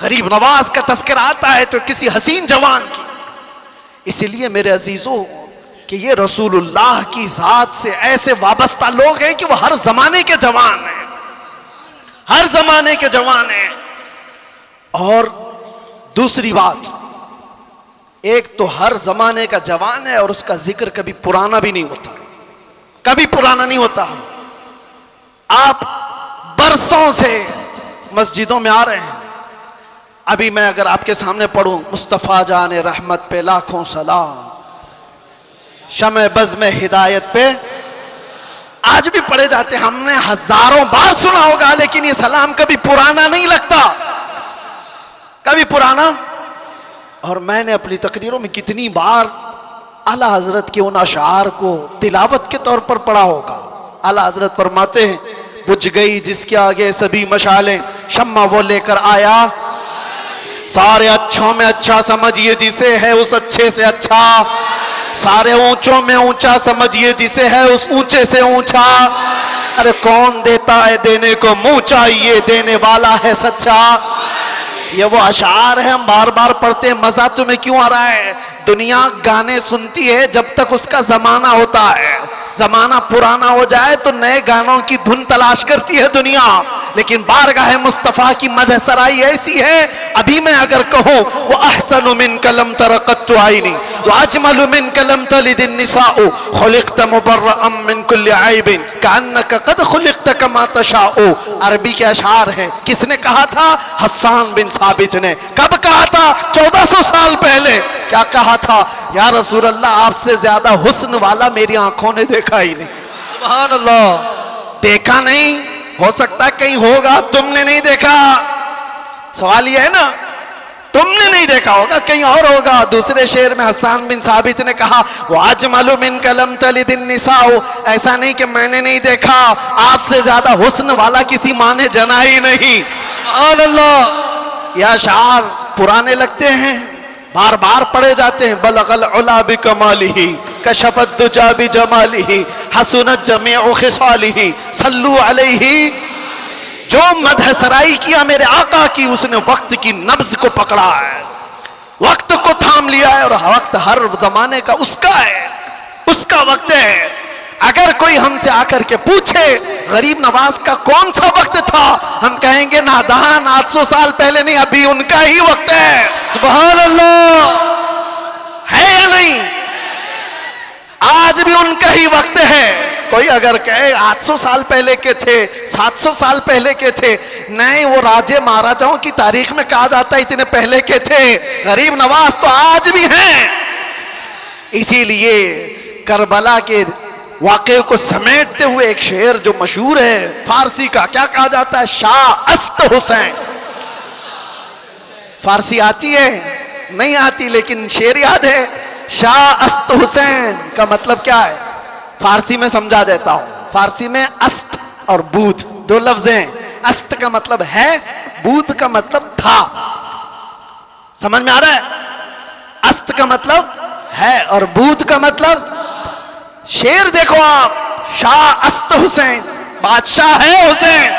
[SPEAKER 1] غریب نواز کا تذکرہ آتا ہے تو کسی حسین جوان کی۔ اسی لیے میرے عزیزوں کہ یہ رسول اللہ کی ذات سے ایسے وابستہ لوگ ہیں کہ وہ ہر زمانے کے جوان ہیں، ہر زمانے کے جوان ہیں۔ اور دوسری بات، ایک تو ہر زمانے کا جوان ہے اور اس کا ذکر کبھی پرانا بھی نہیں ہوتا، کبھی پرانا نہیں ہوتا۔ آپ برسوں سے مسجدوں میں آ رہے ہیں، ابھی میں اگر آپ کے سامنے پڑھوں مصطفیٰ جان رحمت پہ لاکھوں سلام، شمع بزم ہدایت پہ، آج بھی پڑھے جاتے ہیں، ہم نے ہزاروں بار سنا ہوگا، لیکن یہ سلام کبھی پرانا نہیں لگتا، کبھی پرانا۔ اور میں نے اپنی تقریروں میں کتنی بار اعلیٰ حضرت کے ان اشعار کو تلاوت کے طور پر پڑھا ہوگا۔ اعلیٰ حضرت فرماتے ہیں بجھ گئی جس کے آگے سبھی مشالیں، شمع وہ لے کر آیا، سارے اچھوں میں اچھا سمجھیے جسے ہے اس اچھے سے اچھا، سارے اونچوں میں اونچا سمجھیے جسے ہے اس اونچے سے اونچا۔ ارے کون دیتا ہے دینے کو منہ چاہیے، دینے والا ہے سچا۔ یہ وہ اشعار ہیں، ہم بار بار پڑھتے ہیں، مزہ تمہیں کیوں آ رہا ہے؟ دنیا گانے سنتی ہے جب تک اس کا زمانہ ہوتا ہے، زمانہ پرانا ہو جائے تو نئے گانوں کی دھن تلاش کرتی ہے دنیا، لیکن بارگاہ مصطفیٰ کی مدح سرائی ایسی ہے، ابھی میں اگر کہوں وَأَحْسَنُ مِنْكَ لَمْ تَرَ قَطُّ عَيْنِي وَأَجْمَلُ مِنْكَ لَمْ تَلِدِ النِّسَاءُ خُلِقْتَ مُبَرَّأً مِنْ كُلِّ عَيْبٍ كَأَنَّكَ قَدْ خُلِقْتَ كَمَا تَشَاءُ۔ عربی کے اشعار ہیں، کس نے کہا تھا؟ حسان بن ثابت نے۔ کب کہا تھا؟ 1400 سال پہلے۔ کیا کہا تھا؟ یا رسول اللہ آپ سے زیادہ حسن والا میری آنکھوں نے دیکھا ہی نہیں۔
[SPEAKER 2] سبحان اللہ۔
[SPEAKER 1] دیکھا نہیں، ہو سکتا ہے کہیں ہوگا، تم نے نہیں دیکھا۔ سوال یہ ہے نا، تم نے نہیں دیکھا ہوگا، کہیں اور ہوگا۔ دوسرے شعر میں حسان بن ثابت نے کہا وَأَجْمَلُ مِنْكَ لَمْ تَلِدِ النِّسَاءُ، ایسا نہیں کہ میں نے نہیں دیکھا، آپ سے زیادہ حسن والا کسی ماں نے جنا ہی نہیں۔
[SPEAKER 2] سبحان اللہ۔
[SPEAKER 1] یہ اشعار پرانے لگتے ہیں، بار بار پڑھے جاتے ہیں۔ بلغ العلا بکمالہ کشف الدجا بجمالہ حسنت جمیع خصالہ صلو علیہ۔ جو مدح سرائی کیا میرے آقا کی، اس نے وقت کی نبض کو پکڑا ہے، وقت کو تھام لیا ہے، اور وقت ہر زمانے کا اس کا ہے، اس کا وقت ہے۔ اگر کوئی ہم سے آ کر کے پوچھے غریب نواز کا کون سا وقت تھا، ہم کہیں گے نادان 800 سال پہلے نہیں، ابھی ان کا ہی وقت ہے۔
[SPEAKER 2] سبحان اللہ۔
[SPEAKER 1] ہے یا نہیں؟ آج بھی ان کا ہی وقت ہے۔ کوئی اگر کہے 800 سال پہلے کے تھے، 700 سال پہلے کے تھے، نہیں، وہ راجے مہاراجاؤں کی تاریخ میں کہا جاتا ہے اتنے پہلے کے تھے۔ غریب نواز تو آج بھی ہیں۔ اسی لیے کربلا کے واقعے کو سمیٹتے ہوئے ایک شعر جو مشہور ہے فارسی کا، کیا کہا جاتا ہے؟ شاہ است حسین۔ فارسی آتی ہے؟ نہیں آتی، لیکن شعر یاد ہے۔ شاہ است حسین کا مطلب کیا ہے؟ فارسی میں سمجھا دیتا ہوں۔ فارسی میں است اور بود دو لفظ ہیں۔ است کا مطلب ہے، بود کا مطلب تھا۔ سمجھ میں آ رہا ہے؟ است کا مطلب ہے اور بود کا مطلب، شعر دیکھو آپ، شاہ است حسین، بادشاہ ہے حسین۔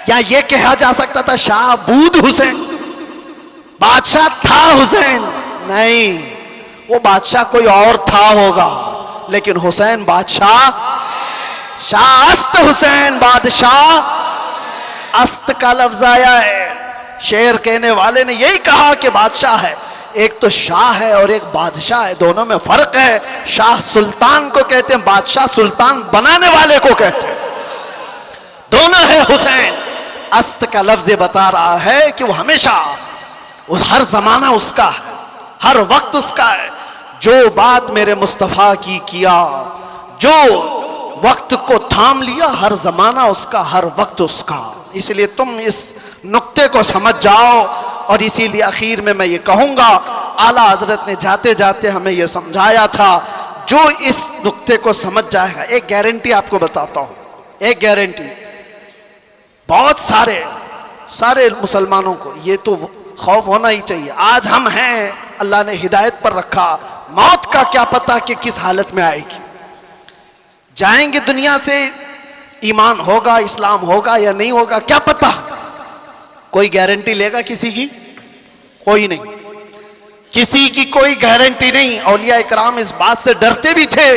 [SPEAKER 1] یا یہ کہا جا سکتا تھا شاہ بود حسین، بادشاہ تھا حسین؟ نہیں، وہ بادشاہ کوئی اور تھا ہوگا، لیکن حسین بادشاہ، شاہ است حسین بادشاہ۔ است کا لفظ آیا ہے، شعر کہنے والے نے یہی کہا کہ بادشاہ ہے۔ ایک تو شاہ ہے اور ایک بادشاہ ہے، دونوں میں فرق ہے۔ شاہ سلطان کو کہتے ہیں، بادشاہ سلطان بنانے والے کو کہتے ہیں۔ دونوں ہے حسین۔ است کا لفظ بتا رہا ہے کہ وہ ہمیشہ، ہر زمانہ اس کا ہے، ہر وقت اس کا ہے۔ جو بات میرے مصطفیٰ کی کیا، جو وقت کو تھام لیا، ہر زمانہ اس کا، ہر وقت اس کا۔ اس لیے تم اس نقطے کو سمجھ جاؤ، اور اسی لیے اخیر میں یہ کہوں گا، اعلیٰ حضرت نے جاتے جاتے ہمیں یہ سمجھایا تھا، جو اس نقطے کو سمجھ جائے گا۔ ایک گارنٹی آپ کو بتاتا ہوں، ایک گارنٹی، بہت سارے مسلمانوں کو یہ تو خوف ہونا ہی چاہیے۔ آج ہم ہیں، اللہ نے ہدایت پر رکھا، موت کا کیا پتا کہ کس حالت میں آئے گی۔ جائیں گے دنیا سے، ایمان ہوگا، اسلام ہوگا یا نہیں ہوگا، کیا پتا؟ کوئی گارنٹی لے گا کسی کی؟ کوئی نہیں، کسی کی کوئی گارنٹی نہیں۔ اولیاء اکرام اس بات سے ڈرتے بھی تھے،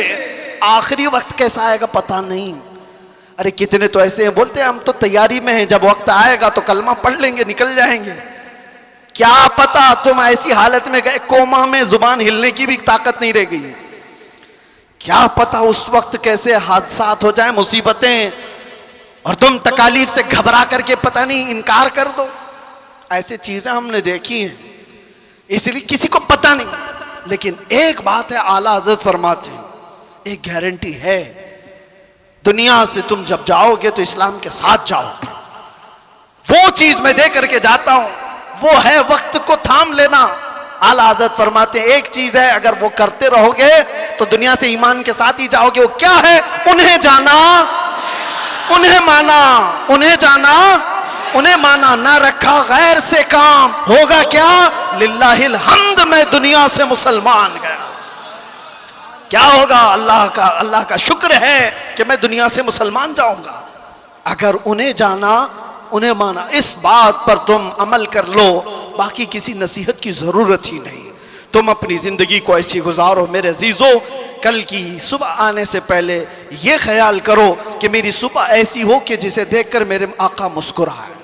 [SPEAKER 1] آخری وقت کیسا آئے گا پتہ نہیں۔ ارے کتنے تو ایسے ہیں بولتے ہیں ہم تو تیاری میں ہیں، جب وقت آئے گا تو کلمہ پڑھ لیں گے، نکل جائیں گے۔ کیا پتا تم ایسی حالت میں گئے، کوما میں زبان ہلنے کی بھی طاقت نہیں رہ گئی۔ کیا پتا اس وقت کیسے حادثات ہو جائیں، مصیبتیں، اور تم تکالیف سے گھبرا کر کے پتہ نہیں انکار کر دو۔ ایسے چیزیں ہم نے دیکھی ہیں، اس لیے کسی کو پتہ نہیں۔ لیکن ایک بات ہے، اعلیٰ حضرت فرماتے ہیں، ایک گارنٹی ہے، دنیا سے تم جب جاؤ گے تو اسلام کے ساتھ جاؤ گے۔ وہ چیز میں دے کر کے جاتا ہوں، وہ ہے وقت کو تھام لینا۔ اعلیٰ حضرت فرماتے ہیں ایک چیز ہے، اگر وہ کرتے رہو گے تو دنیا سے ایمان کے ساتھ ہی جاؤ گے۔ وہ کیا ہے؟ انہیں جانا، انہیں مانا، انہیں جانا، انہیں مانا، نہ رکھا غیر سے کام۔ ہوگا کیا؟ للہ الحمد، میں دنیا سے مسلمان گیا۔ کیا ہوگا؟ اللہ کا شکر ہے کہ میں دنیا سے مسلمان جاؤں گا۔ اگر انہیں جانا، انہیں مانا، اس بات پر تم عمل کر لو، باقی کسی نصیحت کی ضرورت ہی نہیں۔ تم اپنی زندگی کو ایسی گزارو میرے عزیزو، کل کی صبح آنے سے پہلے یہ خیال کرو کہ میری صبح ایسی ہو کہ جسے دیکھ کر میرے آقا مسکرائے،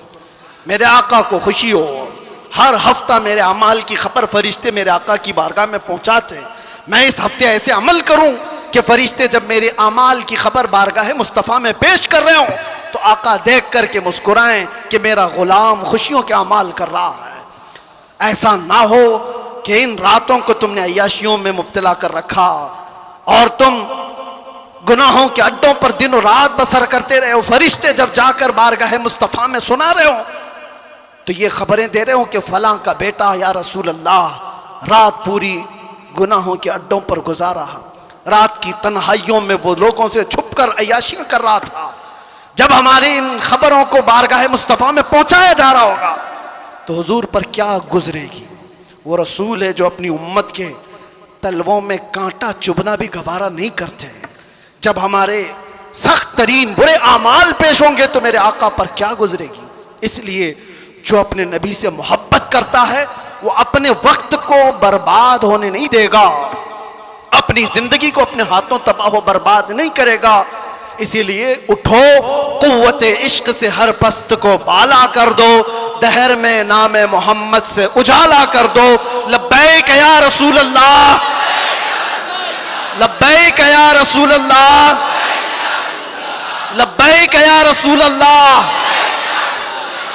[SPEAKER 1] میرے آقا کو خوشی ہو۔ ہر ہفتہ میرے اعمال کی خبر فرشتے میرے آقا کی بارگاہ میں پہنچاتے ہیں۔ میں اس ہفتے ایسے عمل کروں کہ فرشتے جب میرے اعمال کی خبر بارگاہ مصطفیٰ میں پیش کر رہے ہوں تو آقا دیکھ کر کے مسکرائیں کہ میرا غلام خوشیوں کے اعمال کر رہا ہے۔ ایسا نہ ہو کہ ان راتوں کو تم نے عیاشیوں میں مبتلا کر رکھا اور تم گناہوں کے اڈوں پر دن و رات بسر کرتے رہے ہو۔ فرشتے جب جا کر بارگاہ مصطفیٰ میں سنا رہے ہو تو یہ خبریں دے رہے ہو کہ فلاں کا بیٹا یا رسول اللہ رات پوری گناہوں کے اڈوں پر گزارا، رات کی تنہائیوں میں وہ لوگوں سے چھپ کر عیاشیاں کر رہا تھا۔ جب ہماری ان خبروں کو بارگاہ مصطفیٰ میں پہنچایا جا رہا ہوگا تو حضور پر کیا گزرے گی؟ وہ رسول ہے جو اپنی امت کے تلووں میں کانٹا چبھنا بھی گوارا نہیں کرتے۔ جب ہمارے سخت ترین برے اعمال پیش ہوں گے تو میرے آقا پر کیا گزرے گی؟ اس لیے جو اپنے نبی سے محبت کرتا ہے وہ اپنے وقت کو برباد ہونے نہیں دے گا، اپنی زندگی کو اپنے ہاتھوں تباہ و برباد نہیں کرے گا۔ اسی لیے اٹھو، قوت عشق سے ہر پست کو بالا کر دو، دہر میں نام محمد سے اجالا کر دو۔ لبیک یا رسول اللہ، لبیک یا رسول اللہ، لبیک یا رسول اللہ۔